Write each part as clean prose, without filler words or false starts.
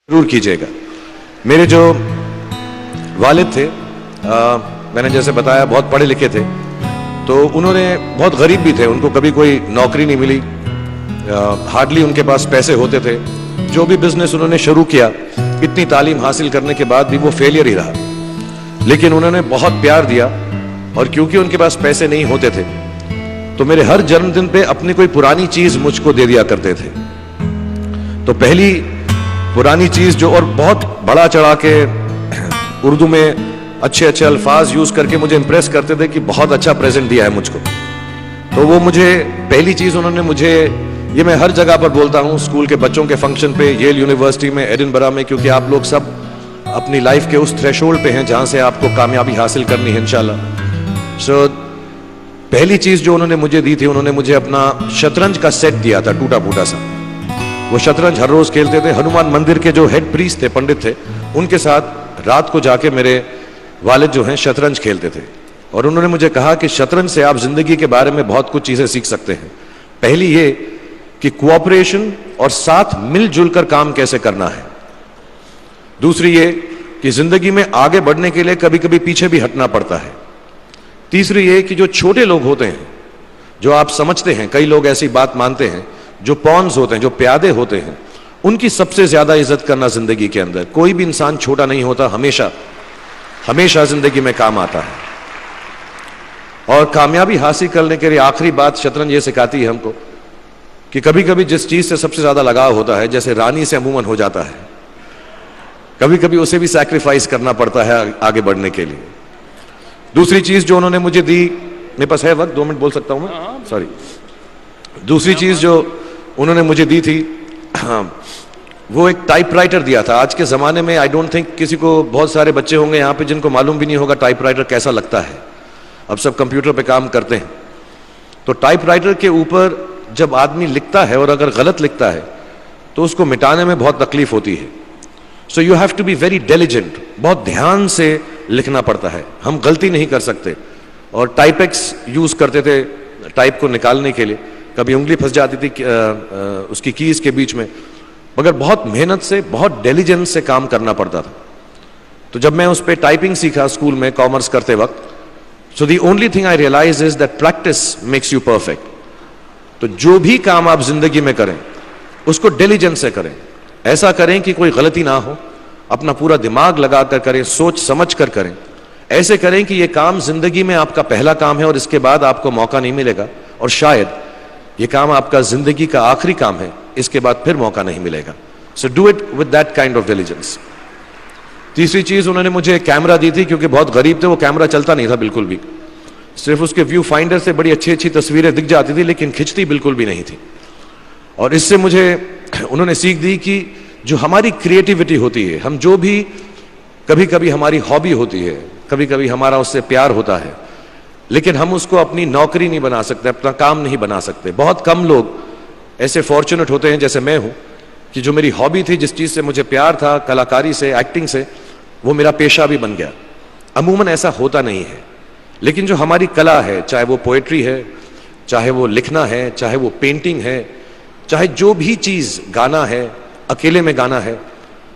जरूर कीजिएगा। मेरे जो वालिद थे, मैंने जैसे बताया बहुत पढ़े लिखे थे, तो उन्होंने बहुत गरीब भी थे, उनको कभी कोई नौकरी नहीं मिली, हार्डली उनके पास पैसे होते थे। जो भी बिजनेस उन्होंने शुरू किया, इतनी तालीम हासिल करने के बाद भी वो फेलियर ही रहा। लेकिन उन्होंने बहुत प्यार दिया, और क्योंकि उनके पास पैसे नहीं होते थे तो मेरे हर जन्मदिन पे अपनी कोई पुरानी चीज मुझको दे दिया करते थे। तो पहली पुरानी चीज जो, और बहुत बड़ा चढ़ा के उर्दू में अच्छे अच्छे अल्फाज यूज करके मुझे इंप्रेस करते थे कि बहुत अच्छा प्रेजेंट दिया है मुझको। तो वो मुझे पहली चीज उन्होंने मुझे, ये मैं हर जगह पर बोलता हूँ, स्कूल के बच्चों के फंक्शन पे, येल यूनिवर्सिटी में, एडिनबरा में, क्योंकि आप लोग सब अपनी लाइफ के उस थ्रेशोल्ड पे हैं जहां से आपको कामयाबी हासिल करनी है इंशाल्लाह। सो पहली चीज जो उन्होंने मुझे दी थी, उन्होंने मुझे अपना शतरंज का सेट दिया था, टूटा फूटा सा। वो शतरंज हर रोज खेलते थे। हनुमान मंदिर के जो हेड प्रीस्ट थे, पंडित थे, उनके साथ रात को जाके मेरे वालिद जो हैं शतरंज खेलते थे। और उन्होंने मुझे कहा कि शतरंज से आप जिंदगी के बारे में बहुत कुछ चीजें सीख सकते हैं। पहली ये कि कोऑपरेशन और साथ मिलजुल कर काम कैसे करना है। दूसरी ये कि जिंदगी में आगे बढ़ने के लिए कभी कभी पीछे भी हटना पड़ता है। तीसरी ये कि जो छोटे लोग होते हैं, जो आप समझते हैं, कई लोग ऐसी बात मानते हैं, जो पॉन्स होते हैं, जो प्यादे होते हैं, उनकी सबसे ज्यादा इज्जत करना जिंदगी के अंदर। कोई भी इंसान छोटा नहीं होता, हमेशा हमेशा जिंदगी में काम आता है। और कामयाबी हासिल करने के लिए आखिरी बात शतरंज ये सिखाती है हमको कि कभी कभी जिस चीज से सबसे ज्यादा लगाव होता है, जैसे रानी से अमूमन हो जाता है, कभी कभी उसे भी सैक्रिफाइस करना पड़ता है आगे बढ़ने के लिए। दूसरी चीज जो उन्होंने मुझे दी, मेरे पास है वक्त, 2 मिनट बोल सकता हूं मैं, सॉरी। दूसरी चीज जो उन्होंने मुझे दी थी, वो एक टाइपराइटर दिया था। आज के जमाने में आई डोंट थिंक किसी को, बहुत सारे बच्चे होंगे यहाँ पे जिनको मालूम भी नहीं होगा टाइपराइटर कैसा लगता है। अब सब कंप्यूटर पे काम करते हैं। तो टाइपराइटर के ऊपर जब आदमी लिखता है और अगर गलत लिखता है तो उसको मिटाने में बहुत तकलीफ होती है। So you have to be very diligent, बहुत ध्यान से लिखना पड़ता है, हम गलती नहीं कर सकते। और टाइपेक्स यूज करते थे टाइप को निकालने के लिए, कभी उंगली फंस जाती थी उसकी कीज के बीच में, मगर बहुत मेहनत से, बहुत डिलिजेंस से काम करना पड़ता था। तो जब मैं उस पर टाइपिंग सीखा स्कूल में कॉमर्स करते वक्त, so the only thing I realise is that practice makes you perfect. तो जो भी काम आप जिंदगी में करें उसको डिलिजेंस से करें, ऐसा करें कि कोई गलती ना हो, अपना पूरा दिमाग लगाकर करें, सोच समझ कर करें, ऐसे करें कि यह काम जिंदगी में आपका पहला काम है और इसके बाद आपको मौका नहीं मिलेगा, और शायद यह काम आपका जिंदगी का आखिरी काम है, इसके बाद फिर मौका नहीं मिलेगा। So do it with that kind of diligence. तीसरी चीज उन्होंने मुझे एक कैमरा दी थी, क्योंकि बहुत गरीब थे, वो कैमरा चलता नहीं था बिल्कुल भी, सिर्फ उसके व्यू फाइंडर से बड़ी अच्छी अच्छी तस्वीरें दिख जाती थी, लेकिन खिंचती बिल्कुल भी नहीं थी। और इससे मुझे उन्होंने सीख दी कि जो हमारी क्रिएटिविटी होती है, हम जो भी, कभी कभी हमारी हॉबी होती है, कभी कभी हमारा उससे प्यार होता है, लेकिन हम उसको अपनी नौकरी नहीं बना सकते, अपना काम नहीं बना सकते। बहुत कम लोग ऐसे फॉर्चुनेट होते हैं जैसे मैं हूं कि जो मेरी हॉबी थी, जिस चीज से मुझे प्यार था, कलाकारी से, एक्टिंग से, वो मेरा पेशा भी बन गया। अमूमन ऐसा होता नहीं है, लेकिन जो हमारी कला है, चाहे वो पोएट्री है, चाहे वो लिखना है, चाहे वो पेंटिंग है, चाहे जो भी चीज, गाना है, अकेले में गाना है,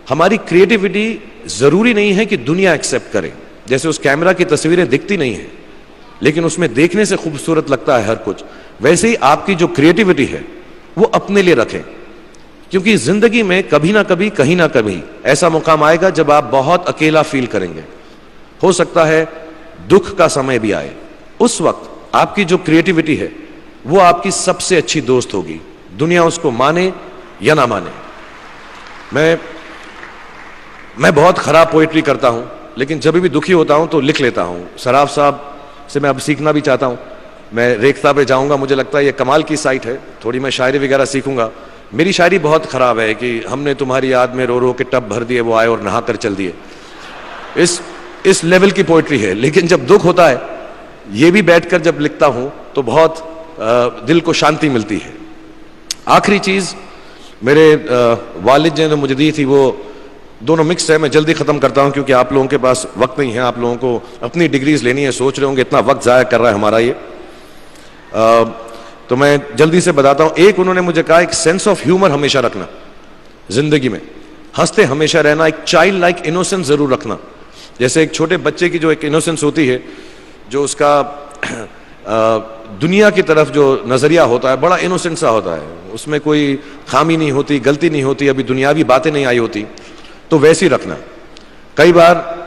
हमारी क्रिएटिविटी जरूरी नहीं है कि दुनिया एक्सेप्ट करे। जैसे उस कैमरा की तस्वीरें दिखती नहीं है, लेकिन उसमें देखने से खूबसूरत लगता है हर कुछ, वैसे ही आपकी जो क्रिएटिविटी है वो अपने लिए रखें, क्योंकि जिंदगी में कभी ना कभी, कहीं ना कभी ऐसा मुकाम आएगा जब आप बहुत अकेला फील करेंगे। हो सकता है दुख का समय भी आए, उस वक्त आपकी जो क्रिएटिविटी है वो आपकी सबसे अच्छी दोस्त होगी, दुनिया उसको माने या ना माने। मैं बहुत खराब पोएट्री करता हूं, लेकिन जब भी दुखी होता हूं तो लिख लेता हूं। सराफ साहब से मैं अब सीखना भी चाहता हूं। मैं रेखता पे जाऊंगा, मुझे लगता है ये कमाल की साइट है, थोड़ी मैं शायरी वगैरह सीखूंगा। मेरी शायरी बहुत खराब है कि हमने तुम्हारी याद में रो रो के टब भर दिए, वो आए और नहा कर चल दिए, इस लेवल की पोएट्री है। लेकिन जब दुख होता है, ये भी बैठकर जब लिखता हूं तो बहुत दिल को शांति मिलती है। आखिरी चीज मेरे वालिद जी ने मुझे दी थी, वो दोनों मिक्स है, मैं जल्दी खत्म करता हूं क्योंकि आप लोगों के पास वक्त नहीं है, आप लोगों को अपनी डिग्रीज लेनी है, सोच रहे होंगे इतना वक्त जाया कर रहा है हमारा ये। तो मैं जल्दी से बताता हूं। एक उन्होंने मुझे कहा, एक सेंस ऑफ ह्यूमर हमेशा रखना जिंदगी में। हंसते हमेशा रहना, एक चाइल्ड लाइक इनोसेंस जरूर रखना। जैसे एक छोटे बच्चे की जो एक इनोसेंस होती है, जो उसका दुनिया की तरफ जो नजरिया होता है बड़ा इनोसेंट सा होता है, उसमें कोई खामी नहीं होती, गलती नहीं होती, अभी दुनियावी बातें नहीं आई होती, तो वैसी रखना। कई बार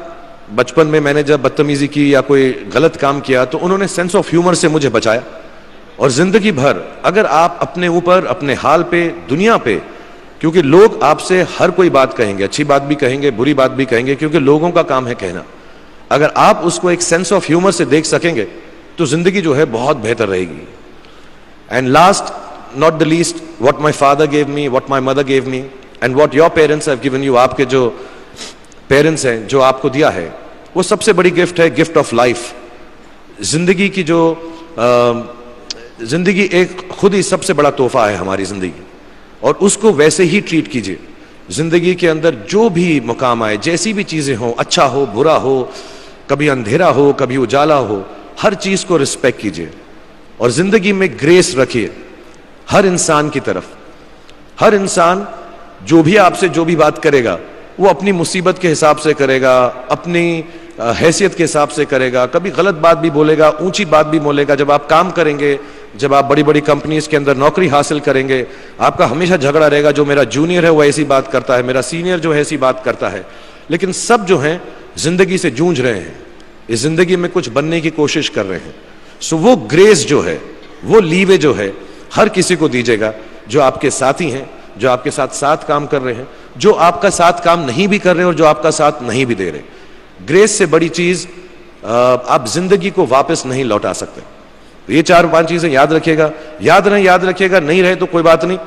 बचपन में मैंने जब बदतमीजी की या कोई गलत काम किया तो उन्होंने सेंस ऑफ ह्यूमर से मुझे बचाया। और जिंदगी भर अगर आप अपने ऊपर, अपने हाल पे, दुनिया पे, क्योंकि लोग आपसे हर कोई बात कहेंगे, अच्छी बात भी कहेंगे, बुरी बात भी कहेंगे, क्योंकि लोगों का काम है कहना। अगर आप उसको एक सेंस ऑफ ह्यूमर से देख सकेंगे तो जिंदगी जो है बहुत बेहतर रहेगी। And last not the least, what my father gave me, what my mother gave me and what your parents have given you, आपके जो पेरेंट्स हैं जो आपको दिया है, वो सबसे बड़ी गिफ्ट है, गिफ्ट ऑफ लाइफ। जिंदगी की जो जिंदगी एक खुद ही सबसे बड़ा तोहफा है हमारी जिंदगी, और उसको वैसे ही ट्रीट कीजिए। जिंदगी के अंदर जो भी मुकाम आए, जैसी भी चीजें हो, अच्छा हो बुरा हो, कभी अंधेरा हो कभी उजाला हो, हर चीज को रिस्पेक्ट कीजिए और जिंदगी में ग्रेस रखिए हर इंसान की तरफ। हर इंसान जो भी आपसे जो भी बात करेगा वो अपनी मुसीबत के हिसाब से करेगा, अपनी हैसियत के हिसाब से करेगा, कभी गलत बात भी बोलेगा, ऊंची बात भी बोलेगा। जब आप काम करेंगे, जब आप बड़ी बड़ी कंपनीज के अंदर नौकरी हासिल करेंगे, आपका हमेशा झगड़ा रहेगा, जो मेरा जूनियर है वो ऐसी बात करता है, मेरा सीनियर जो है ऐसी बात करता है। लेकिन सब जो हैं जिंदगी से जूझ रहे हैं, इस जिंदगी में कुछ बनने की कोशिश कर रहे हैं। सो वो ग्रेस जो है, वो लीवे जो है, हर किसी को दीजिएगा जो आपके साथी हैं, जो आपके साथ साथ काम कर रहे हैं, जो आपका साथ काम नहीं भी कर रहे और जो आपका साथ नहीं भी दे रहे। ग्रेस से बड़ी चीज आप जिंदगी को वापस नहीं लौटा सकते। ये 4-5 चीजें याद रखिएगा। याद रखिएगा, नहीं रहे तो कोई बात नहीं।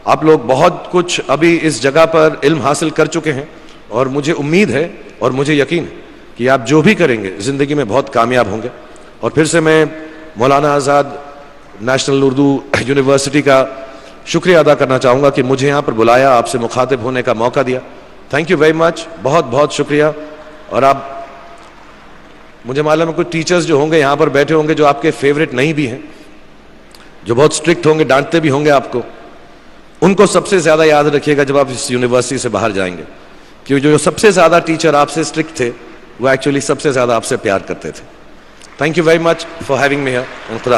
आप लोग बहुत कुछ अभी इस जगह पर इल्म हासिल कर चुके हैं और मुझे उम्मीद है और मुझे यकीन है कि आप जो भी करेंगे जिंदगी में बहुत कामयाब होंगे। और फिर से मैं मौलाना आज़ाद नेशनल उर्दू यूनिवर्सिटी का शुक्रिया अदा करना चाहूँगा कि मुझे यहाँ पर बुलाया, आपसे मुखातिब होने का मौका दिया। थैंक यू वेरी मच, बहुत बहुत शुक्रिया। और आप, मुझे मालूम है कुछ टीचर्स जो होंगे यहाँ पर बैठे होंगे जो आपके फेवरेट नहीं भी हैं, जो बहुत स्ट्रिक्ट होंगे, डांटते भी होंगे आपको, उनको सबसे ज़्यादा याद रखिएगा जब आप इस यूनिवर्सिटी से बाहर जाएंगे, क्योंकि जो सबसे ज़्यादा टीचर आपसे स्ट्रिक्ट थे वो एक्चुअली सबसे ज़्यादा आपसे प्यार करते थे। Thank you very much for having me here.